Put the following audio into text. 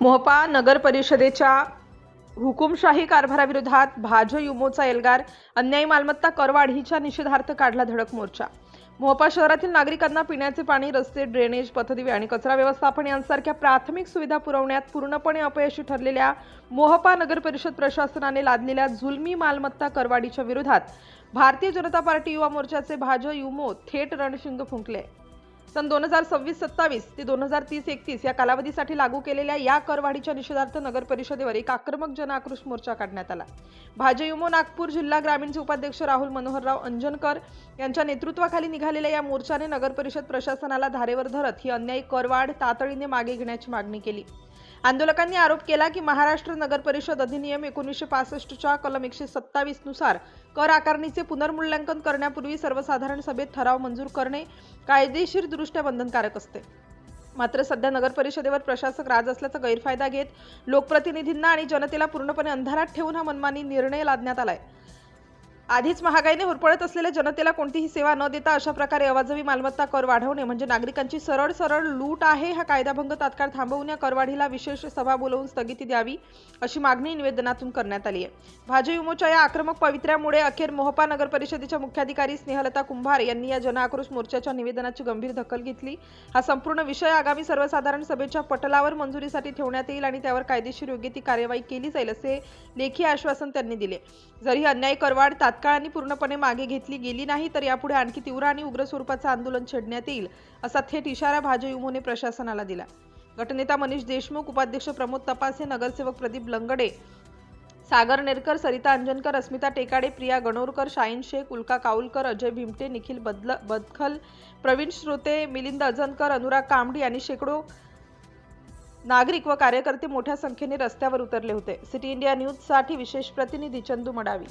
मोहपा नगर परिषदेच्या हुकुमशाही कारभाराविरोधात भाजयुमोचा एल्गार, अन्यायी मालमत्ता करवाढीच्या निषेधार्थ काढला धडक मोर्चा। मोहपा शहरातील नागरिकांना पिण्याचे पाणी, रस्ते, ड्रेनेज, पथदिवे आणि कचरा व्यवस्थापन यांसारख्या प्राथमिक सुविधा पुरवण्यात पूर्णपणे अपयशी ठरलेल्या मोहपा नगर परिषद प्रशासनाने लादलेल्या जुलमी मालमत्ता करवाढीच्या विरोधात भारतीय जनता पार्टी युवा मोर्चाचे भाजयुमो थेट रणशिंग फुंकले। सन 2026-27 ते 2030-31 या कालावधीसाठी लागू केलेल्या या करवाढीच्या निषेधार्थ नगर परिषदेवर एक आक्रमक जनआक्रोश मोर्चा काढण्यात आला। भाजयुमो नागपूर जिल्हा ग्रामीणचे उपाध्यक्ष राहुल मनोहरराव अंजनकर यांच्या नेतृत्वाखाली निघालेल्या या मोर्चाने नगर परिषद प्रशासनाला धारेवर धरत ही अन्यायी करवाढ तातडीने मागे घेण्याची मागणी केली। आंदोलकांनी आरोप केला की महाराष्ट्र नगर परिषद अधिनियम 1965 च्या कलम 127 नुसार कर आकारणीचे पुनर्मूल्यांकन करण्यापूर्वी सर्वसाधारण सभेत ठराव मंजूर करणे कायदेशीरदृष्ट्या बंधनकारक असते। मात्र सध्या नगर परिषदेवर प्रशासक राज असल्याचा गैरफायदा घेत लोकप्रतिनिधींना आणि जनतेला पूर्णपणे अंधारात ठेवून हा मनमानी निर्णय लादण्यात आलाय। आधीच महागाईने होरपळत असलेल्या जनतेला कोणतीही सेवा न देता अशा प्रकारे अवाजवी मालमत्ता कर वाढवणे म्हणजे नागरिकांची सरळ लूट आहे। हा कायदाभंग तात्काळ थांबवून या करवाढीला विशेष सभा बोलवून स्थगिती द्यावी अशी मागणी निवेदनातून करण्यात आली आहे। भाजयुमोच्या या आक्रमक पवित्र्यामुळे अखेर मोहपा नगर परिषदेच्या मुख्याधिकारी स्नेहलता कुंभार यांनी या जनआक्रोश मोर्चाच्या निवेदनाची गंभीर दखल घेतली। हा संपूर्ण विषय आगामी सर्वसाधारण सभेच्या पटलावर मंजुरीसाठी ठेवण्यात येईल आणि त्यावर कायदेशीर योग्य ती कार्यवाही केली जाईल असे लेखी आश्वासन त्यांनी दिले। जर ही अन्यायी करवाढ तात्काळ पूर्णपणे मागे घेतली गेली नाही तर यापुढे आणखी तीव्र आणि उग्र स्वरूपाचे आंदोलन छेडण्यात येईल असा थेट इशारा भाजयुमोने प्रशासनाला दिला। गटनेता मनीष देशमुख, उपाध्यक्ष प्रमोद तपासे, नगरसेवक प्रदीप लंगडे, सागर नेरकर, सरिता अंजनकर, अस्मिता टेकाडे, प्रिया गणोरकर, शाहीन शेख, उल्का काउलकर, अजय भीमटे, निखिल बदखल, प्रवीण श्रोते, मिलिंद अजनकर, अनुराग कामडी आणि शेकडो नागरिक व कार्यकर्ते मोठ्या संख्येने रस्त्यावर उतरले होते। सिटी इंडिया न्यूज साठी विशेष प्रतिनिधी चंदू मडावी।